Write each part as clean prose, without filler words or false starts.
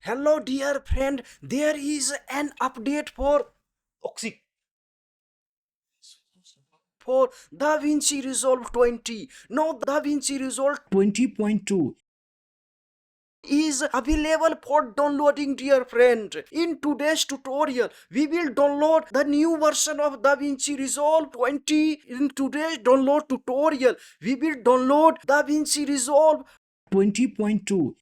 Hello dear friend, there is an update for Oxy for DaVinci Resolve 20. Now DaVinci Resolve 20.2 is available for downloading, dear friend. In today's tutorial we will download the new version of DaVinci Resolve 20. In today's download tutorial we will download DaVinci Resolve 20.2,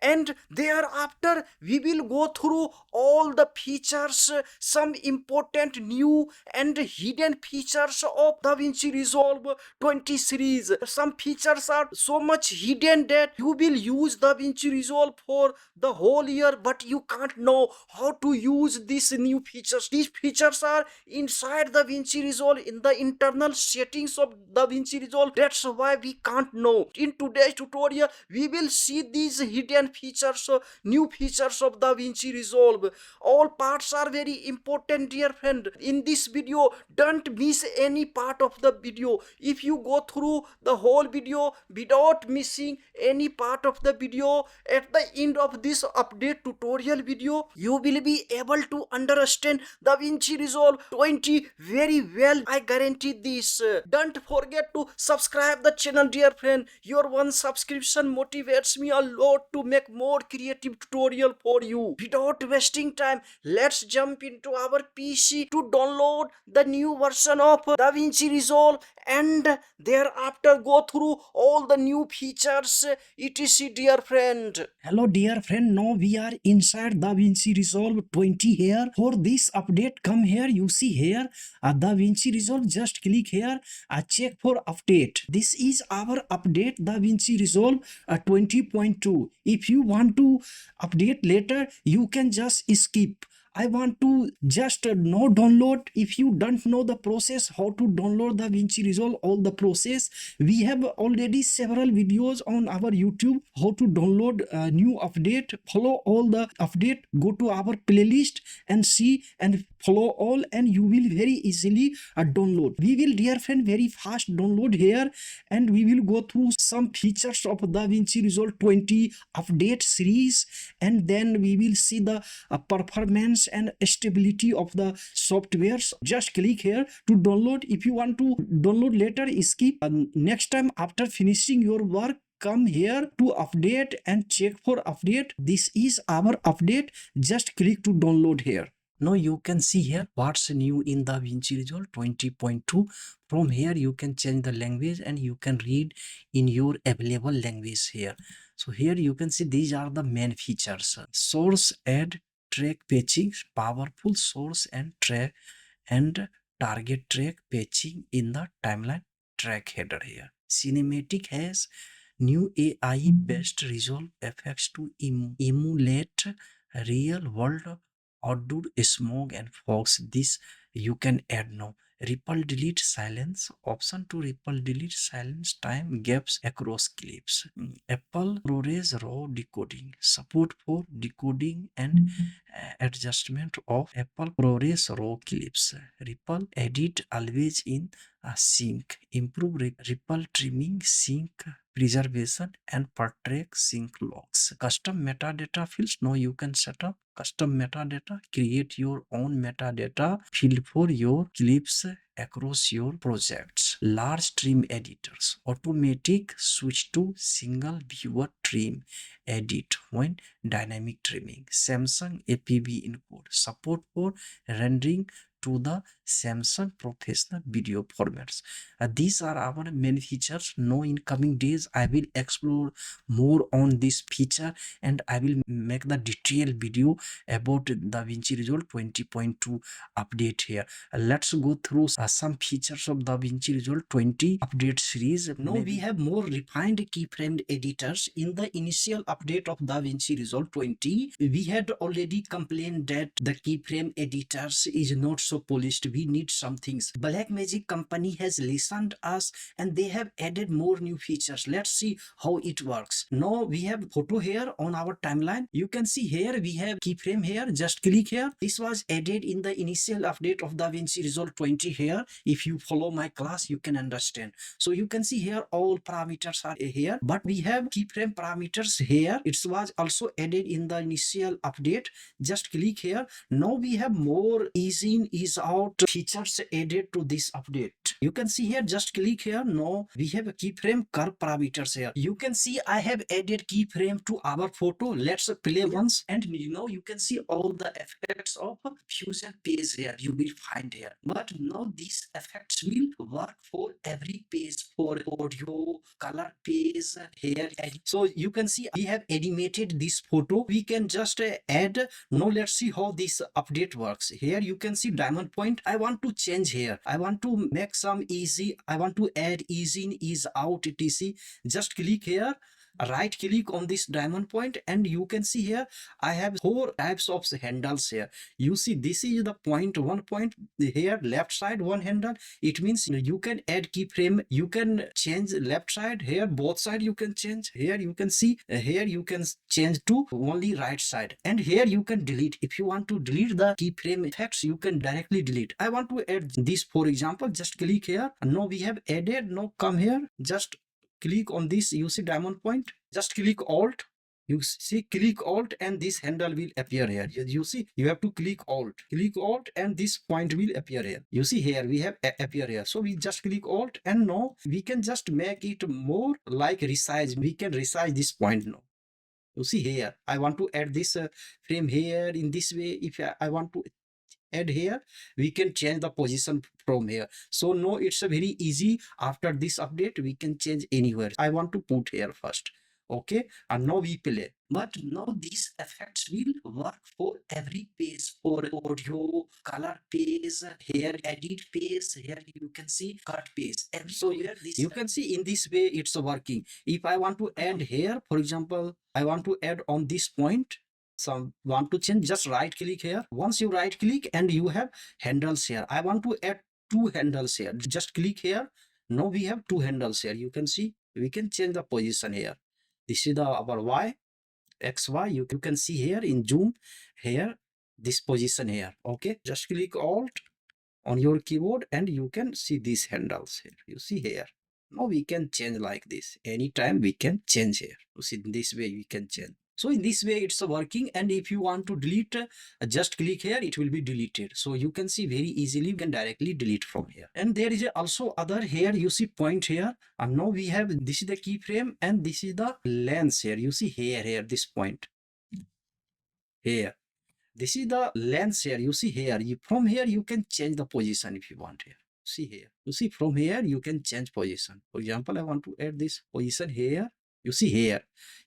and thereafter we will go through all the features, some important new and hidden features of DaVinci Resolve 20 series. Some features are so much hidden that you will use DaVinci Resolve for the whole year, but you can't know how to use these new features. These features are inside DaVinci Resolve in the internal settings of DaVinci Resolve. That's why we can't know. In today's tutorial we will see these hidden features, new features of DaVinci Resolve. All parts are very important, dear friend. In this video, don't miss any part of the video. If you go through the whole video without missing any part of the video, at the end of this update tutorial video, you will be able to understand DaVinci Resolve 20 very well. I guarantee this. Don't forget to subscribe the channel, dear friend. Your one subscription motivates me a lot to make more creative tutorial for you. Without wasting time, let's jump into our PC to download the new version of DaVinci Resolve and thereafter go through all the new features, etc, dear friend. Hello dear friend, now we are inside DaVinci Resolve 20 here. For this update, come here, you see here DaVinci Resolve, just click here, check for update. This is our update DaVinci Resolve 20.2. If you want to update later, you can just skip. I want to just no download. If you don't know the process how to download DaVinci Resolve, all the process, we have already several videos on our YouTube how to download a new update. Follow all the update, go to our playlist and see and follow all, and you will very easily download. We will, dear friend, very fast download here, and we will go through some features of DaVinci Resolve 20 update series, and then we will see the performance and stability of the softwares. Just click here to download. If you want to download later, skip. Next time after finishing your work, come here to update and check for update. This is our update. Just click to download here. Now you can see here what's new in DaVinci Resolve 20.2. From here you can change the language and you can read in your available language here. So here you can see these are the main features. Source, add, track patching, powerful source and track and target track patching in the timeline track header here. Cinematic has new AI based resolve effects to emulate real world outdoor smoke and fogs. This you can add now. Ripple delete silence option to ripple delete silence time gaps across clips. Apple ProRes raw decoding support for decoding and adjustment of Apple ProRes raw clips. Ripple edit always in sync. Improve ripple trimming, sync preservation and per track sync logs. Custom metadata fields. Now you can set up custom metadata, create your own metadata field for your clips across your projects. Large trim editors, automatic switch to single viewer trim edit when dynamic trimming. Samsung APB encode, support for rendering to the Samsung professional video formats. These are our main features. Now in coming days I will explore more on this feature and I will make the detailed video about DaVinci Resolve 20.2 update here. Let's go through some features of DaVinci Resolve 20 update series. Now we have more refined keyframe editors. In the initial update of DaVinci Resolve 20, we had already complained that the keyframe editors is not so polished. We need some things. Blackmagic company has listened us and they have added more new features. Let's see how it works. Now we have photo here on our timeline. You can see here we have keyframe here, just click here. This was added in the initial update of DaVinci Resolve 20 here. If you follow my class, you can understand. So you can see here all parameters are here, but we have keyframe parameters here. It was also added in the initial update. Just click here. Now we have more ease in, ease out features added to this update. You can see here, just click here. Now we have a keyframe curve parameters here. You can see I have added keyframe to our photo. Let's play once, and now you can see all the effects of Fusion page here you will find here. But now these effects will work for every page, for audio, color page, hair edit. So you can see we have animated this photo. We can just add. Now let's see how this update works. Here you can see diamond point. I want to change here. I want to make some easy. I want to add ease in, ease out, etc. Just click here. Right click on this diamond point, and you can see here I have 4 types of handles here. You see this is the point, one point here, left side one handle. It means you can add keyframe, you can change left side here, both side you can change. Here you can see here you can change to only right side, and here you can delete. If you want to delete the keyframe effects, you can directly delete. I want to add this, for example, just click here. Now we have added. Now come here, just click on this. You see diamond point, just click alt. You see click alt and this handle will appear here. You see you have to click alt and this point will appear here. You see here we have appear here. So we just click alt, and now we can just make it more like resize. We can resize this point now. You see here I want to add this frame here in this way. If I want to add here, we can change the position from here. So no, it's a very easy. After this update we can change anywhere. I want to put here first. Okay, and now we play. But now these effects will work for every page, for audio, color page, hair edit page. Here you can see cut page. And so here this you can see in this way it's working. If I want to add here, for example, I want to add on this point. Some want to change, just right click here. Once you right click and you have handles here. I want to add 2 handles here. Just click here. Now we have 2 handles here. You can see we can change the position here. This is our y, xy. You can see here in zoom here this position here. Okay, just click alt on your keyboard and you can see these handles here. You see here. Now we can change like this. Anytime we can change here. You see in this way we can change. So in this way it's working, and if you want to delete, just click here, it will be deleted. So you can see very easily you can directly delete from here. And there is also other here, you see point here, and now we have this is the keyframe and this is the lens here. You see here this point here. This is the lens here. You see here. From here you can change the position if you want here. See here. You see from here you can change position. For example, I want to add this position here. You see here,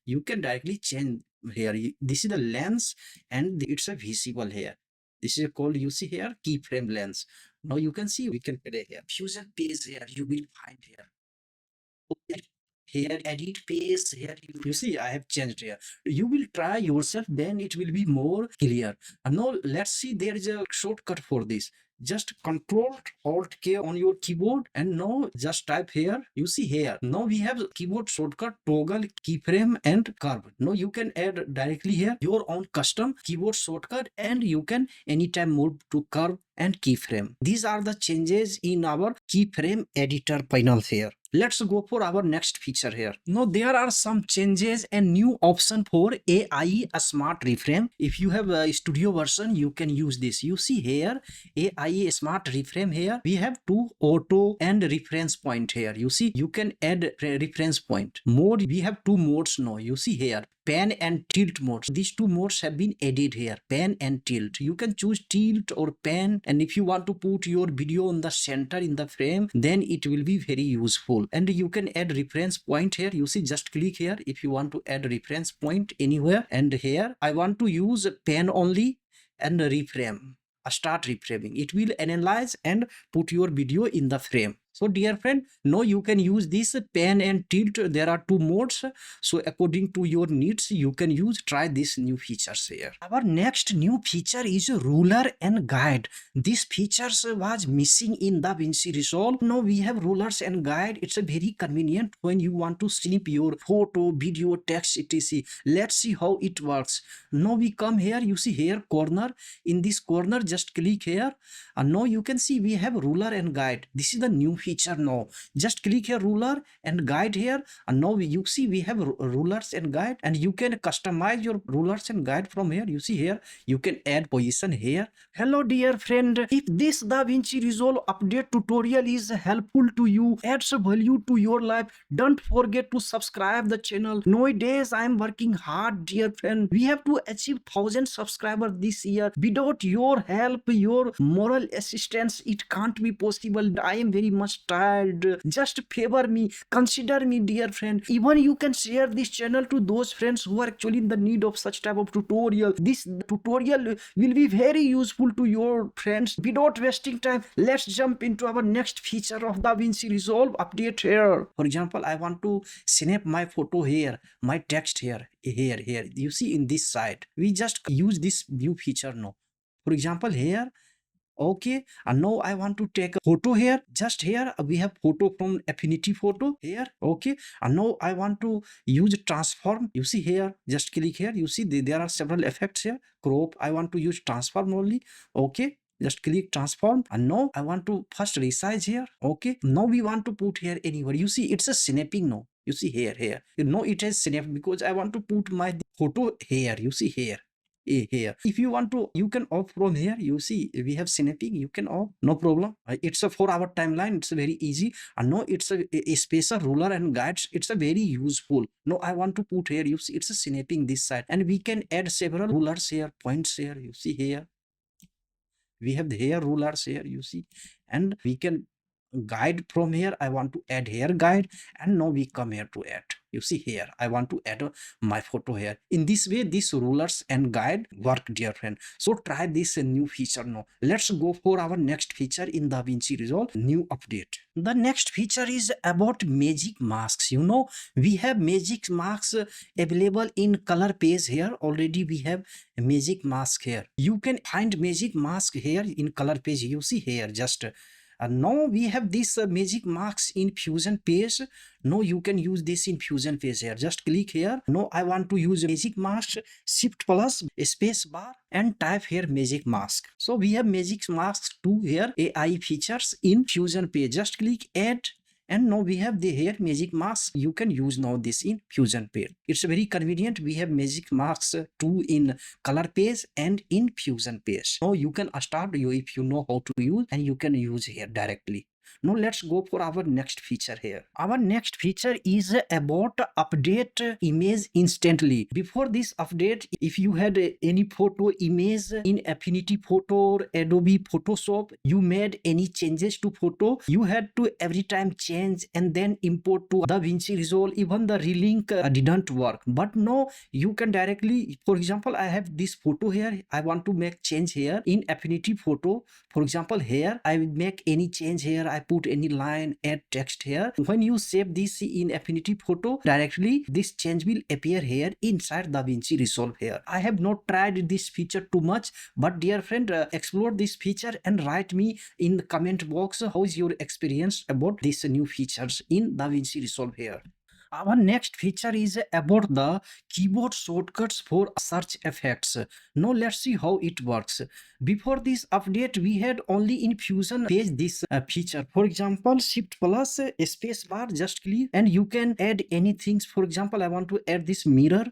you can directly change here. This is the lens and it's a visible here. This is called, you see here, keyframe lens. Now you can see we can play here. Fusion page here, you will find here. Here edit page here. You see I have changed here. You will try yourself, then it will be more clear. And now let's see, there is a shortcut for this. Just Control Alt K on your keyboard, and now just type here. You see here. Now we have keyboard shortcut toggle, keyframe and curve. Now you can add directly here your own custom keyboard shortcut, and you can anytime move to curve and keyframe. These are the changes in our keyframe editor panel here. Let's go for our next feature here. Now there are some changes and new option for AI Smart Reframe. If you have a studio version, you can use this. You see here AI Smart Reframe here. We have 2 auto and reference point here. You see you can add reference point. Mode, we have 2 modes now. You see here pan and tilt modes. These 2 modes have been added here, pan and tilt. You can choose tilt or pan, and if you want to put your video on the center in the frame, then it will be very useful. And you can add reference point here. You see just click here if you want to add reference point anywhere, and here I want to use pan only and reframe. Start reframing. It will analyze and put your video in the frame. So dear friend, now you can use this pen and tilt. There are two modes. So according to your needs, you can try this new features here. Our next new feature is ruler and guide. This features was missing in DaVinci Resolve. Now we have rulers and guide. It's a very convenient when you want to snip your photo, video, text, etc. Let's see how it works. Now we come here, you see here corner. In this corner, just click here, and now you can see we have ruler and guide. This is the new feature now. Just click here ruler and guide here, and now you see we have rulers and guide, and you can customize your rulers and guide from here. You see here you can add position here. Hello dear friend, if this DaVinci Resolve update tutorial is helpful to you, adds value to your life, don't forget to subscribe the channel. Nowadays I am working hard dear friend. We have to achieve 1000 subscribers this year. Without your help, your moral assistance, it can't be possible. I am very much tired. Just favor me, consider me dear friend. Even you can share this channel to those friends who are actually in the need of such type of tutorial. This tutorial will be very useful to your friends. Without wasting time, let's jump into our next feature of DaVinci Resolve update here. For example, I want to snap my photo here, my text here. You see in this side, we just use this new feature now. For example, here, okay, and now I want to take a photo here. Just here we have photo from Affinity Photo here, okay, and now I want to use transform. You see here, just click here. You see there are several effects here. Crop, I want to use transform only, okay. Just click transform, and now I want to first resize here, okay. Now we want to put here anywhere. You see it's a snapping now. You see here, you know it has snapped because I want to put my photo here. You see here, here. If you want to, you can off from here. You see we have snapping, you can off, no problem. It's a 4-hour timeline. It's very easy. And no, it's a spacer, ruler and guides. It's a very useful. No, I want to put here. You see it's a snapping this side, and we can add several rulers here, points here. You see here we have the hair rulers here, you see, and we can guide from here. I want to add hair guide, and now we come here to add. You see here I want to add my photo here. In this way these rulers and guide work dear friend. So try this new feature now. Let's go for our next feature in DaVinci Resolve new update. The next feature is about magic masks. You know we have magic masks available in color page here. Already we have a magic mask here. You can find magic mask here in color page. You see here just now we have this magic marks in Fusion page. Now you can use this in Fusion page here. Just click here. Now I want to use magic mask, shift plus space bar and type here magic mask. So we have magic masks 2 here, AI features in Fusion page. Just click add, and now we have the here magic mask. You can use now this in Fusion page. It's very convenient. We have magic masks 2 in color page and in Fusion page. Now you can start if you know how to use, and you can use here directly. Now let's go for our next feature here. Our next feature is about update image instantly. Before this update, if you had any photo image in Affinity Photo or Adobe Photoshop, you made any changes to photo, you had to every time change and then import to DaVinci Resolve. Even the relink didn't work. But now you can directly, for example, I have this photo here. I want to make change here in Affinity Photo. For example, here I will make any change here. I put any line, add text here. When you save this in Affinity Photo, directly this change will appear here inside DaVinci Resolve here. I have not tried this feature too much, but dear friend, explore this feature and write me in the comment box how is your experience about these new features in DaVinci Resolve here. Our next feature is about the keyboard shortcuts for search effects. Now let's see how it works. Before this update, we had only in Fusion page this feature. For example, shift plus space bar, just click and you can add anything. For example, I want to add this mirror.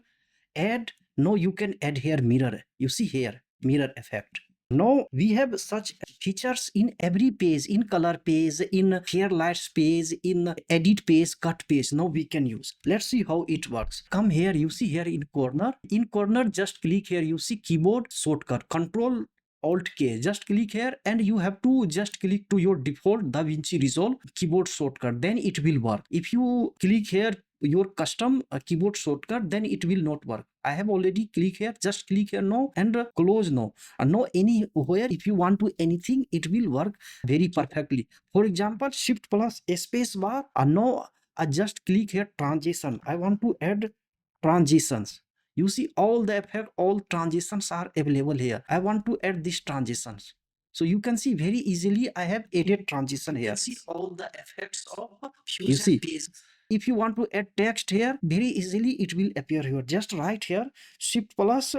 Add. Now you can add here mirror. You see here mirror effect. Now we have such features in every page, in color page, in highlights page, in edit page, cut page. Now we can use. Let's see how it works. Come here, you see here in corner. In corner, just click here. You see keyboard shortcut, Control Alt K. Just click here and you have to just click to your default DaVinci Resolve keyboard shortcut. Then it will work. If you click here your custom keyboard shortcut, then it will not work. I have already click here, just click here now and close now. No anywhere, if you want to anything, it will work very perfectly. For example, shift plus space bar, no, I just click here transition. I want to add transitions. You see all the effect, all transitions are available here. I want to add these transitions. So you can see very easily I have added transition here. See all the effects of Fusion. You see, if you want to add text here, very easily it will appear here. Just write here shift plus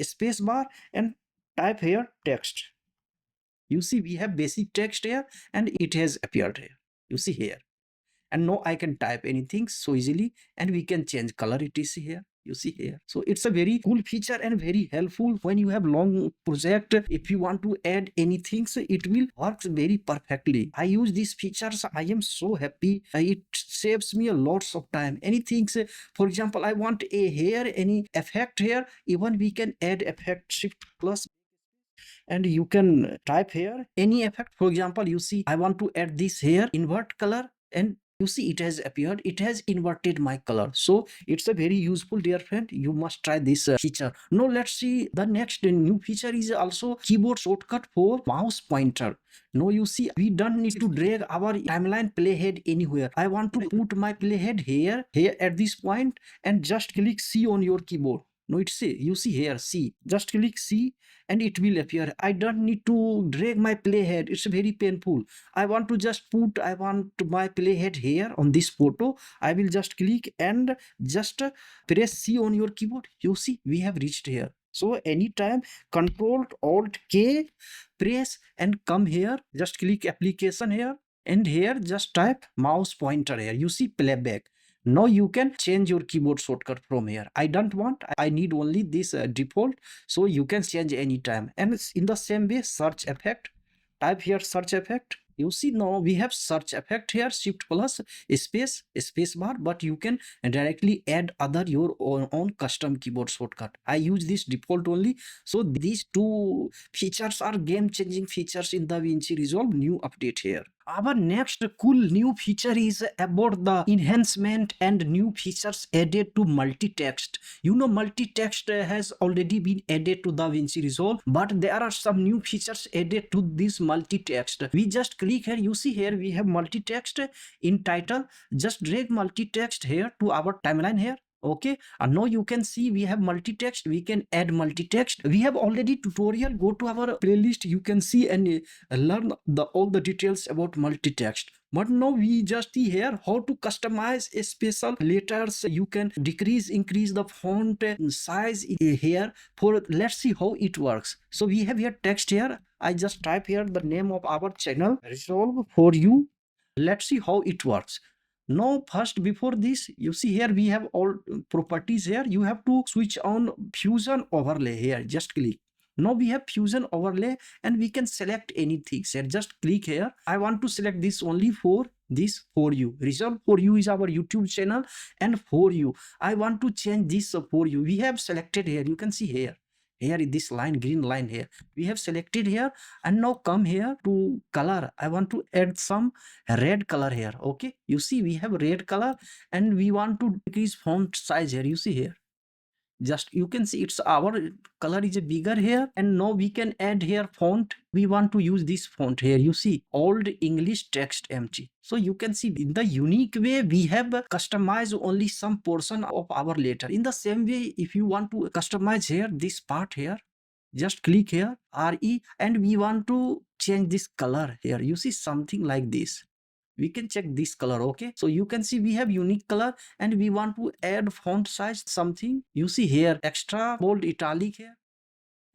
space bar and type here text. You see we have basic text here and it has appeared here. You see here. And now I can type anything so easily and we can change color, it is here. You see here. So it's a very cool feature and very helpful when you have long project. If you want to add anything, so it will work very perfectly. I use these features. I am so happy. It saves me a lots of time. Anything, for example, I want a here, any effect here, even we can add effect shift plus and you can type here any effect. For example, you see I want to add this here invert color and you see it has appeared, it has inverted my color. So it's a very useful, dear friend. You must try this feature. Now let's see the next new feature is also keyboard shortcut for mouse pointer. Now you see we don't need to drag our timeline playhead anywhere. I want to put my playhead here at this point and just click C on your keyboard. No, it's C. You see here C. Just click C and it will appear. I don't need to drag my playhead. It's very painful. I want to just put, I want my playhead here on this photo. I will just click and just press C on your keyboard. You see we have reached here. So anytime Control Alt K, press and come here. Just click application here and here just type mouse pointer here. You see playback. Now you can change your keyboard shortcut from here. I don't want, I need only this default. So you can change anytime. And in the same way, search effect, type here search effect. You see now we have search effect here, shift plus space bar, but you can directly add other your own custom keyboard shortcut. I use this default only. So these two features are game changing features in DaVinci Resolve new update here. Our next cool new feature is about the enhancement and new features added to multi-text. You know multi-text has already been added to DaVinci Resolve, but there are some new features added to this multi-text. We just click here, you see here we have multi-text in title. Just drag multi-text here to our timeline here. Okay, and now you can see we have multi-text. We can add multi-text. We have already tutorial. Go to our playlist, you can see and learn all the details about multi-text. But now we just see here how to customize a special letters. You can decrease, increase the font size here. For let's see how it works. So we have here text here. I just type here the name of our channel, Resolve for You. Let's see how it works. Now first, before this, you see here we have all properties here. You have to switch on Fusion overlay here. Just click. Now we have Fusion overlay and we can select anything here. Just click here. I want to select this only for this For You. Resolve For You is our YouTube channel, and For You, I want to change this For You. We have selected here. You can see here. Here is this line, green line here. We have selected here and now come here to color. I want to add some red color here. Okay, you see we have red color and we want to decrease font size here. You see here. Just you can see it's our color is bigger here, and now we can add here font. We want to use this font here. You see Old English Text empty. So you can see in the unique way we have customized only some portion of our letter. In the same way, if you want to customize here this part here, just click here RE and we want to change this color here. You see something like this. We can check this color. Okay, so you can see we have unique color and we want to add font size something. You see here extra bold italic here,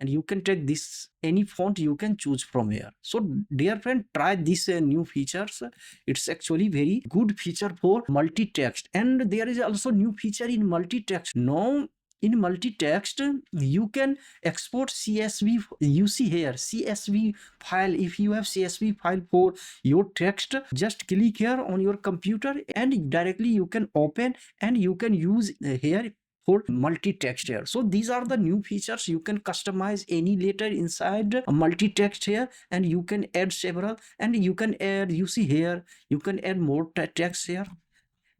and you can take this any font you can choose from here. So dear friend, try this new features. It's actually very good feature for multi-text, and there is also new feature in multi-text. Now in multi-text you can export CSV. You see here CSV file. If you have CSV file for your text, just click here on your computer and directly you can open and you can use here for multi-text here. So these are the new features. You can customize any letter inside a multi-text here, and you can add several, and you can add, you see here, you can add more text here.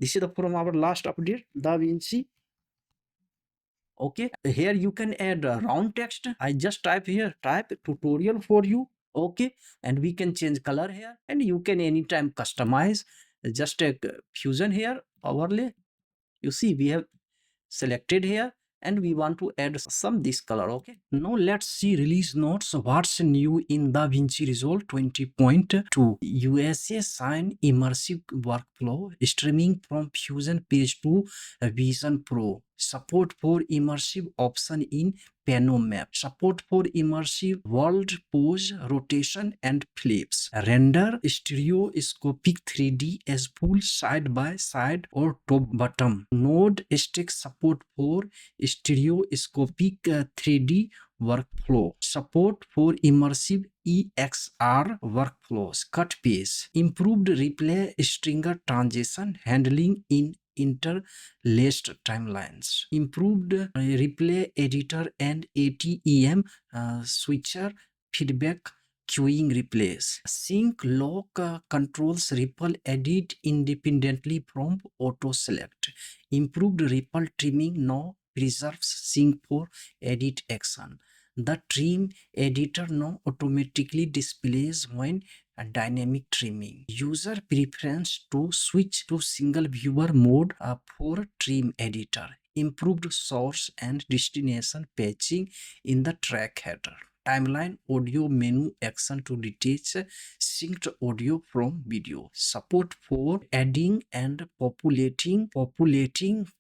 This is the from our last update, DaVinci. Okay, here you can add round text. I just type here, type tutorial for you. Okay, and we can change color here, and you can anytime customize. Just take Fusion here, overlay. You see, we have selected here, and we want to add some this color. Okay, now let's see release notes. What's new in DaVinci Resolve 20.2? USA sign immersive workflow, streaming from Fusion page to Vision Pro, support for immersive option in Panomap, support for immersive world pose, rotation and flips, render stereoscopic 3D as full side by side or top bottom, node stack support for stereoscopic 3D workflow, support for immersive EXR workflows, cut pace, improved replay stringer transition handling in interlaced timelines, improved replay editor and ATEM switcher feedback queuing replays, sync lock controls ripple edit independently from auto select, improved ripple trimming now preserves sync for edit action. The trim editor now automatically displays when dynamic trimming. User preference to switch to single viewer mode for trim editor. Improved source and destination patching in the track header. Timeline audio menu action to detach synced audio from video. Support for adding and populating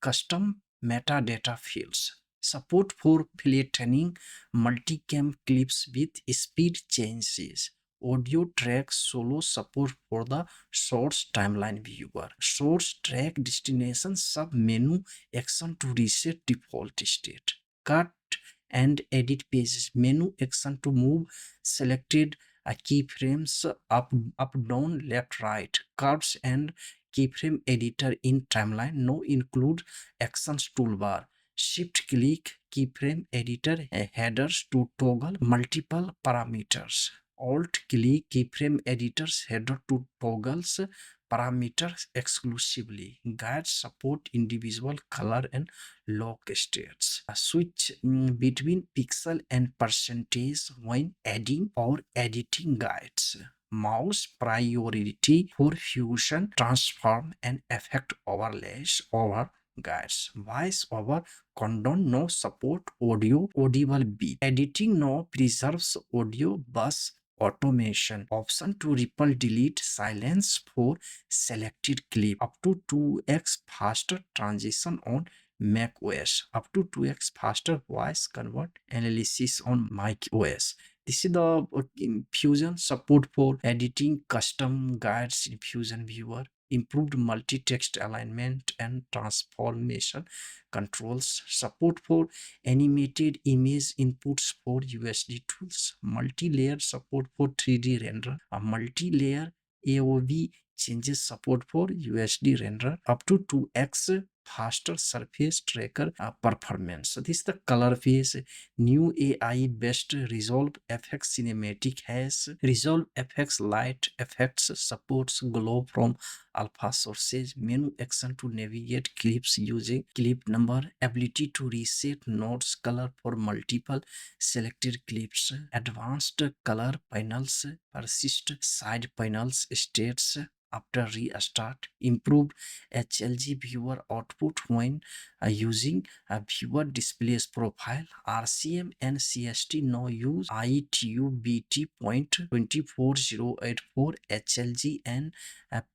custom metadata fields. Support for flattening multicam clips with speed changes. Audio track solo support for the source timeline viewer. Source track destination sub menu action to reset default state. Cut and edit pages menu action to move selected keyframes up down left right. Curves and keyframe editor in timeline now include actions toolbar. Shift click keyframe editor headers to toggle multiple parameters. Alt click keyframe editor's header to toggles parameters exclusively. Guides support individual color and lock states. Switch between pixel and percentage when adding or editing guides. Mouse priority for fusion, transform, and effect overlays over guides. Voice over condone no support audio audible beat. Editing no preserves audio bus automation. Option to ripple delete silence for selected clip. Up to 2x faster transition on Mac OS. Up to 2x faster voice convert analysis on Mac OS. This is the Fusion support for editing custom guides in Fusion Viewer, improved multi-text alignment and transformation controls, support for animated image inputs for USD tools, multi-layer support for 3D render, a multi-layer AOV changes support for USD render, up to 2x faster surface tracker performance. So this is the color phase. New AI based Resolve FX cinematic has Resolve FX light effects, supports glow from alpha sources, menu action to navigate clips using clip number, ability to reset nodes color for multiple selected clips, advanced color panels, persist side panels states after restart, improved HLG viewer output when using a viewer displays profile, RCM and CST now use ITU-BT.24084 HLG and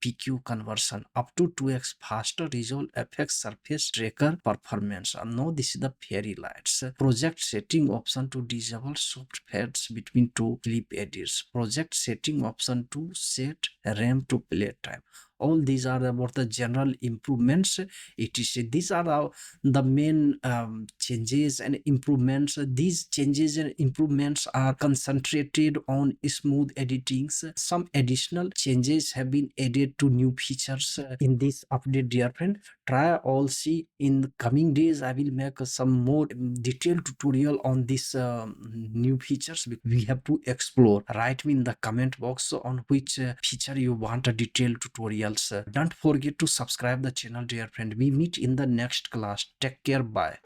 PQ conversion, up to 2x faster Resolve FX surface tracker performance. Now this is the fairy lights. Project setting option to disable soft fades between two clip edits. Project setting option to set RAM to play time. All these are about the general improvements. These are the main changes and improvements. These changes and improvements are concentrated on smooth editings. Some additional changes have been added to new features in this update, dear friend. Try all, see in the coming days I will make some more detailed tutorial on this new features. We have to explore. Write me in the comment box on which feature you want a detailed tutorial else. Don't forget to subscribe the channel, dear friend. We meet in the next class. Take care. Bye.